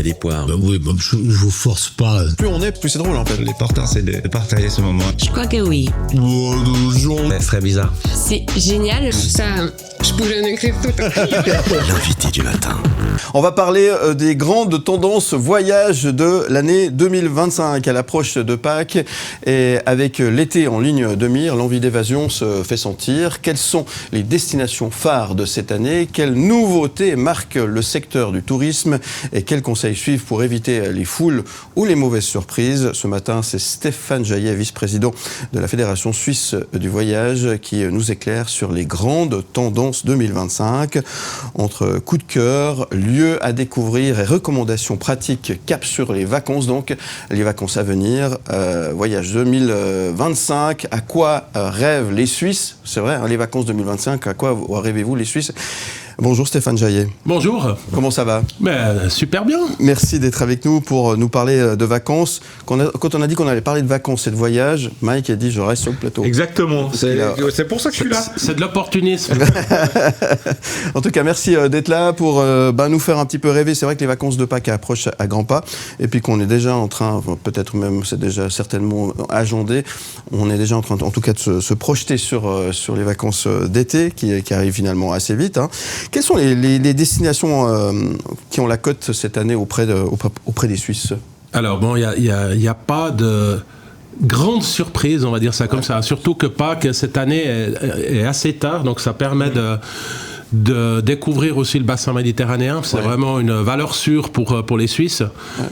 Mais des poires. Oui, je vous force pas. Plus on est, plus c'est drôle en fait. L'important c'est de partager ce moment. Je crois que oui. Ce serait bizarre. C'est génial, ça, je pourrais en écrire tout. L'invité du matin. On va parler des grandes tendances voyage de l'année 2025 à l'approche de Pâques et avec l'été en ligne de mire, l'envie d'évasion se fait sentir. Quelles sont les destinations phares de cette année? Quelles nouveautés marquent le secteur du tourisme et quels conseils suivent pour éviter les foules ou les mauvaises surprises? Ce matin, c'est Stéphane Jaillet, vice-président de la Fédération Suisse du Voyage, qui nous éclaire sur les grandes tendances 2025. Entre coup de cœur, lieux à découvrir et recommandations pratiques, cap sur les vacances, donc les vacances à venir, voyage 2025, à quoi rêvent les Suisses? C'est vrai, hein, les vacances 2025, à quoi rêvez-vous les Suisses? Bonjour Stéphane Jaillet. Bonjour. Comment ça va? Super bien. Merci d'être avec nous pour nous parler de vacances. Quand on a dit qu'on allait parler de vacances et de voyage, Mike a dit je reste sur le plateau. Exactement, c'est pour ça que je suis là. C'est de l'opportunisme. En tout cas, merci d'être là pour nous faire un petit peu rêver. C'est vrai que les vacances de Pâques approchent à grands pas et puis qu'on est déjà en train, peut-être même c'est déjà certainement agendé, on est déjà en train en tout cas de se projeter sur les vacances d'été qui arrivent finalement assez vite, hein. Quelles sont les destinations qui ont la cote cette année auprès des Suisses? Alors bon, il y a pas de grande surprise, on va dire ça comme ça. Surtout que Pâques cette année est assez tard, donc ça permet de découvrir aussi le bassin méditerranéen. C'est vraiment une valeur sûre pour les Suisses. Ouais.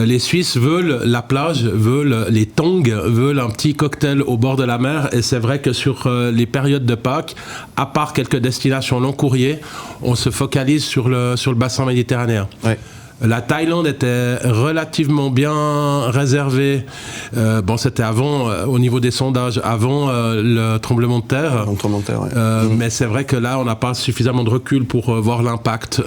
Les Suisses veulent la plage, veulent les tongs, veulent un petit cocktail au bord de la mer. Et c'est vrai que sur les périodes de Pâques, à part quelques destinations long courrier, on se focalise sur le bassin méditerranéen. Ouais. La Thaïlande était relativement bien réservée. C'était avant, au niveau des sondages, avant le tremblement de terre. Mais c'est vrai que là, on n'a pas suffisamment de recul pour voir l'impact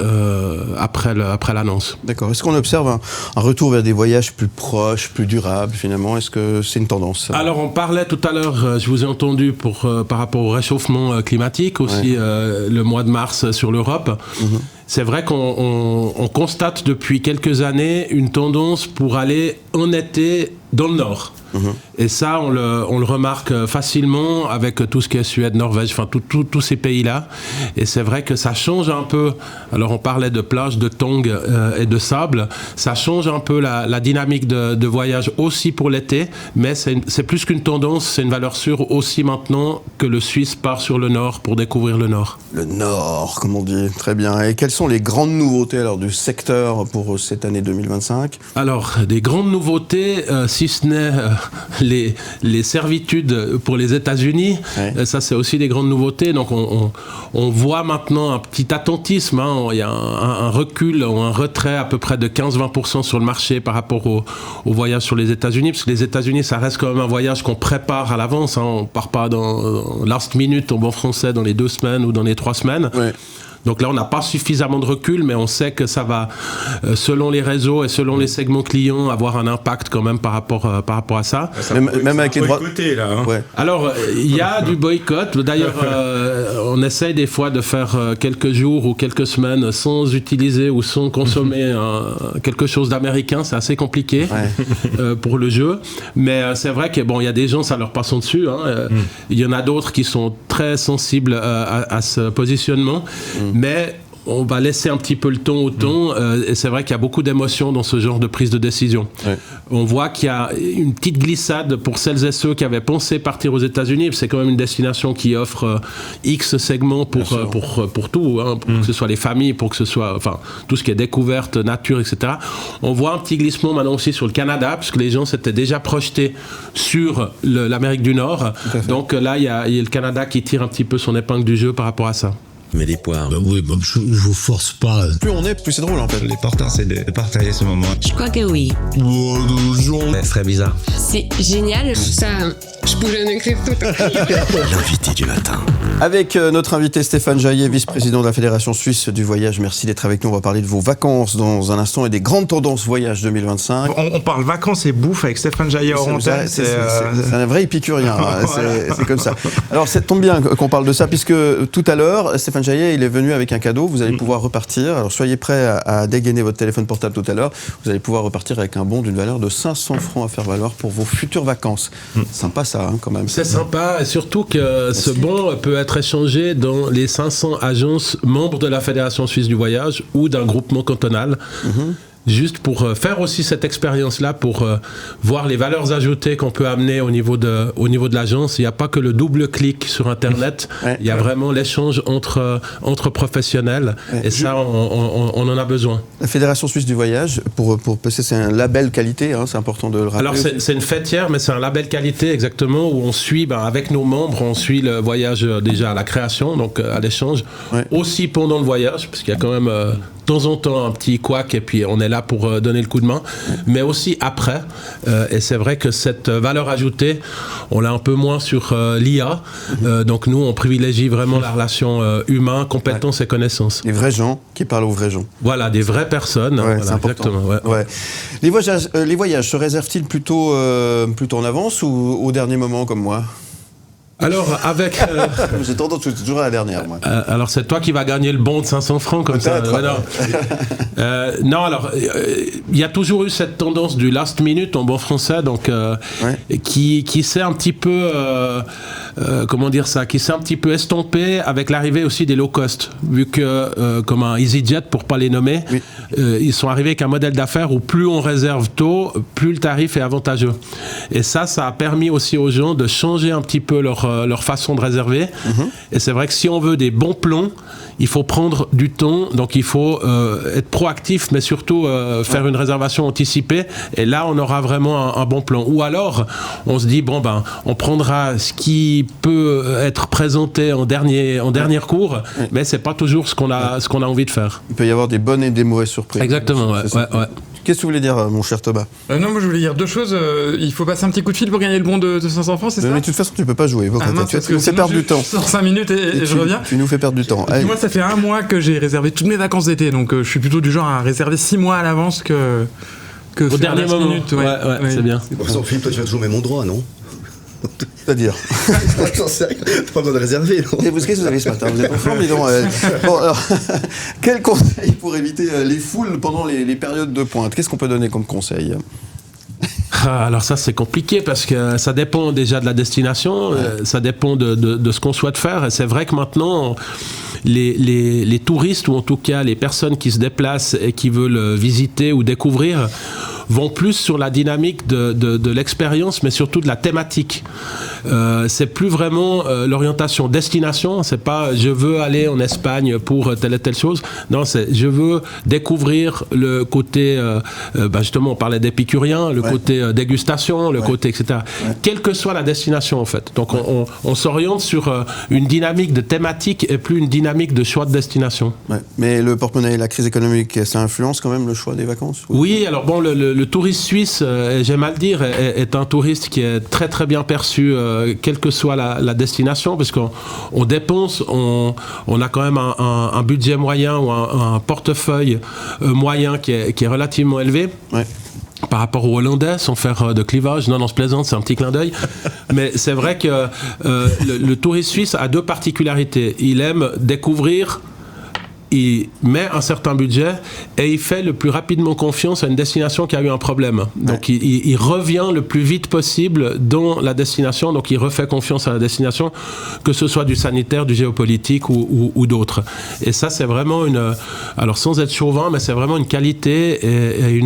après l'annonce. D'accord. Est-ce qu'on observe un retour vers des voyages plus proches, plus durables, finalement? Est-ce que c'est une tendance? Alors, on parlait tout à l'heure, je vous ai entendu par rapport au réchauffement climatique, aussi le mois de mars sur l'Europe. Mm-hmm. C'est vrai qu'on constate depuis quelques années une tendance pour aller en été dans le nord. Mmh. Et ça, on le remarque facilement avec tout ce qui est Suède, Norvège, enfin tous ces pays-là. Et c'est vrai que ça change un peu. Alors on parlait de plage, de tongs et de sable. Ça change un peu la dynamique de voyage aussi pour l'été. Mais c'est plus qu'une tendance, c'est une valeur sûre aussi maintenant que le Suisse part sur le nord pour découvrir le nord. Le nord, comme on dit. Très bien. Et quelles sont les grandes nouveautés alors, du secteur pour cette année 2025? Alors, des grandes nouveautés, si ce n'est les servitudes pour les États-Unis, ça c'est aussi des grandes nouveautés. Donc on voit maintenant un petit attentisme, hein. Il y a un recul ou un retrait à peu près de 15-20% sur le marché par rapport au voyage sur les États-Unis, parce que les États-Unis ça reste quand même un voyage qu'on prépare à l'avance, hein. On part pas dans last minute en bon français dans les 2 semaines ou dans les 3 semaines. Ouais. Donc là, on n'a pas suffisamment de recul, mais on sait que ça va, selon les réseaux et selon les segments clients, avoir un impact quand même par rapport à ça. Même avec les droits côté, là. Hein. Ouais. Alors, il y a du boycott. D'ailleurs, on essaye des fois de faire quelques jours ou quelques semaines sans utiliser ou sans consommer quelque chose d'américain. C'est assez compliqué pour le jeu. Mais c'est vrai que il y a des gens, ça leur passe en dessus. Hein. Il y en a d'autres qui sont très sensibles à ce positionnement. Mais on va laisser un petit peu le ton au ton, et c'est vrai qu'il y a beaucoup d'émotions dans ce genre de prise de décision. Ouais. On voit qu'il y a une petite glissade pour celles et ceux qui avaient pensé partir aux États-Unis. C'est quand même une destination qui offre X segments pour tout, hein, pour que ce soit les familles, pour que ce soit tout ce qui est découverte, nature, etc. On voit un petit glissement maintenant aussi sur le Canada, parce que les gens s'étaient déjà projetés sur l'Amérique du Nord. Donc là, il y a le Canada qui tire un petit peu son épingle du jeu par rapport à ça. Mais des poires. Oui, je vous force pas. Plus on est, plus c'est drôle en fait. L'important c'est de partager ce moment. Je crois que oui. Ce serait bizarre. C'est génial, ça, je pourrais en écrire tout. L'invité du matin. Avec notre invité Stéphane Jaillet, vice-président de la Fédération Suisse du Voyage. Merci d'être avec nous. On va parler de vos vacances dans un instant et des grandes tendances voyage 2025. On parle vacances et bouffe avec Stéphane Jaillet en antenne. C'est un vrai épicurien. C'est comme ça. Alors ça tombe bien qu'on parle de ça puisque tout à l'heure, Stéphane Stéphane Jaillet, il est venu avec un cadeau. Vous allez pouvoir repartir. Alors soyez prêts à dégainer votre téléphone portable tout à l'heure. Vous allez pouvoir repartir avec un bon d'une valeur de 500 francs à faire valoir pour vos futures vacances. Sympa ça, hein, quand même. C'est sympa, et surtout que ce bon peut être échangé dans les 500 agences membres de la Fédération Suisse du Voyage ou d'un groupement cantonal. Juste pour faire aussi cette expérience-là, pour voir les valeurs ajoutées qu'on peut amener au niveau de l'agence. Il n'y a pas que le double clic sur Internet, il y a vraiment l'échange entre professionnels, et ça, on en a besoin. La Fédération Suisse du Voyage, c'est un label qualité, hein, c'est important de le rappeler. Alors c'est une fêtière, mais c'est un label qualité exactement, où on suit, avec nos membres, on suit le voyage déjà à la création, donc à l'échange, aussi pendant le voyage, parce qu'il y a quand même... de temps en temps un petit couac, et puis on est là pour donner le coup de main, mais aussi après, et c'est vrai que cette valeur ajoutée, on l'a un peu moins sur l'IA, donc nous on privilégie vraiment la relation humain, compétences et connaissances. Les vrais gens qui parlent aux vrais gens. Voilà, des vraies personnes. Voilà, c'est important. Exactement. Les voyages se réservent-ils plutôt en avance ou au dernier moment comme moi? Alors, avec... J'ai tendance toujours à la dernière, moi. Alors, c'est toi qui vas gagner le bon de 500 francs, comme ça. Non, alors, il y a toujours eu cette tendance du last minute, en bon français, donc, qui s'est un petit peu... comment dire ça, qui s'est un petit peu estompé avec l'arrivée aussi des low cost, vu que, comme un EasyJet, pour pas les nommer, ils sont arrivés avec un modèle d'affaires où plus on réserve tôt, plus le tarif est avantageux. Et ça a permis aussi aux gens de changer un petit peu leur façon de réserver. Et c'est vrai que si on veut des bons plans, il faut prendre du temps, donc il faut être proactif, mais surtout faire une réservation anticipée, et là on aura vraiment un bon plan. Ou alors on se dit on prendra ce qui peut être présenté en dernier recours, mais c'est pas toujours ce qu'on a envie de faire. Il peut y avoir des bonnes et des mauvaises surprises. Exactement, ouais. Qu'est-ce que vous voulez dire, mon cher Thomas? Non, moi je voulais dire deux choses. Il faut passer un petit coup de fil pour gagner le bon de 500 francs, c'est ça? Mais de toute façon, tu peux pas jouer. Tu nous fais perdre du temps. Je sors 5 minutes et je reviens. Tu nous fais perdre du temps. Moi, ça fait 1 mois que j'ai réservé toutes mes vacances d'été, donc je suis plutôt du genre à réserver 6 mois à l'avance que au dernier moment. Minutes, c'est bien. Bon, Philippe, toi tu vas toujours mettre mon droit, non? C'est-à-dire J'en sais rien, t'as pas besoin de réserver. Et vous, qu'est-ce que vous avez ce matin? Vous êtes en forme, dis donc. Bon, alors, quel conseil pour éviter les foules pendant les périodes de pointe? Qu'est-ce qu'on peut donner comme conseil? Alors ça c'est compliqué parce que ça dépend déjà de la destination, ça dépend de ce qu'on souhaite faire, et c'est vrai que maintenant les touristes, ou en tout cas les personnes qui se déplacent et qui veulent visiter ou découvrir, vont plus sur la dynamique de l'expérience, mais surtout de la thématique. C'est plus vraiment l'orientation destination, c'est pas je veux aller en Espagne pour telle et telle chose, non, c'est je veux découvrir le côté, justement on parlait d'épicurien, le côté dégustation, le côté etc. Quelle que soit la destination en fait. Donc on s'oriente sur une dynamique de thématique et plus une dynamique de choix de destination. Mais le porte-monnaie et la crise économique, ça influence quand même le choix des vacances? Oui, alors bon, le touriste suisse, j'aime à le dire, est un touriste qui est très très bien perçu, quelle que soit la destination, parce qu'on dépense, on a quand même un budget moyen ou un portefeuille moyen qui est relativement élevé. Par rapport aux Hollandais, sans faire de clivage, non, je plaisante, c'est un petit clin d'œil. Mais c'est vrai que le touriste suisse a 2 particularités. Il aime découvrir, il met un certain budget et il fait le plus rapidement confiance à une destination qui a eu un problème. Donc il revient le plus vite possible dans la destination, donc il refait confiance à la destination, que ce soit du sanitaire, du géopolitique ou d'autres. Et ça c'est vraiment alors sans être chauvin, mais c'est vraiment une qualité et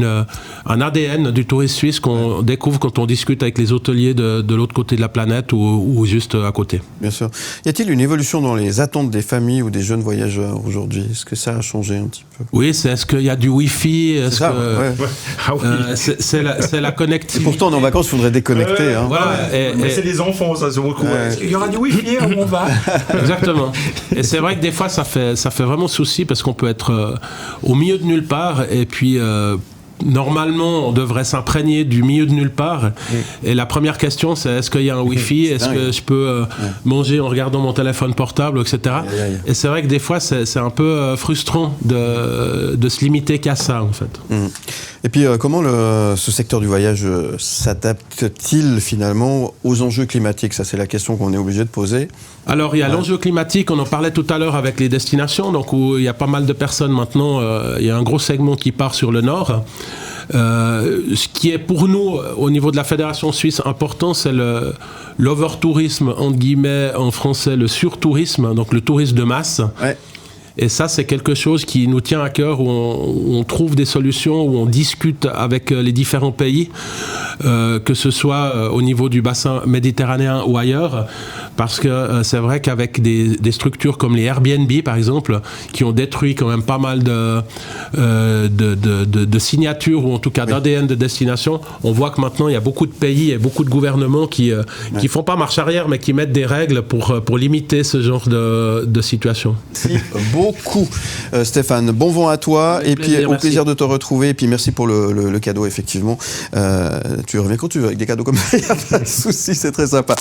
un ADN du tourisme suisse qu'on découvre quand on discute avec les hôteliers de l'autre côté de la planète ou juste à côté. Bien sûr. Y a-t-il une évolution dans les attentes des familles ou des jeunes voyageurs aujourd'hui? Est-ce que ça a changé un petit peu? Oui, est-ce qu'il y a du Wi-Fi? C'est la connectivité. Et pourtant, en vacances, il faudrait déconnecter. Voilà. Mais c'est les enfants, ça se beaucoup. Il y aura du Wi-Fi où on va. Exactement. Et c'est vrai que des fois, ça fait vraiment souci parce qu'on peut être au milieu de nulle part et puis normalement, on devrait s'imprégner du milieu de nulle part. Et la première question, c'est est-ce qu'il y a un Wi-Fi? Est-ce que je peux manger en regardant mon téléphone portable, etc. Et c'est vrai que des fois, c'est un peu frustrant de se limiter qu'à ça, en fait. Et puis, comment ce secteur du voyage s'adapte-t-il finalement aux enjeux climatiques? Ça, c'est la question qu'on est obligé de poser. Alors, il y a l'enjeu climatique, on en parlait tout à l'heure avec les destinations, donc où il y a pas mal de personnes maintenant, il y a un gros segment qui part sur le nord. Ce qui est pour nous, au niveau de la Fédération suisse, important, c'est l'over-tourisme, entre guillemets, en français, le surtourisme, donc le tourisme de masse. Ouais. Et ça, c'est quelque chose qui nous tient à cœur, où on trouve des solutions, où on discute avec les différents pays, que ce soit au niveau du bassin méditerranéen ou ailleurs, parce que c'est vrai qu'avec des structures comme les Airbnb, par exemple, qui ont détruit quand même pas mal de signatures, ou en tout cas d'ADN de destination, on voit que maintenant, il y a beaucoup de pays et beaucoup de gouvernements qui font pas marche arrière, mais qui mettent des règles pour limiter ce genre de situation. Beaucoup. Stéphane, bon vent à toi, et puis au plaisir de te retrouver, et puis merci pour le cadeau, effectivement. Tu reviens quand tu veux avec des cadeaux comme ça, il n'y a pas de souci, c'est très sympa.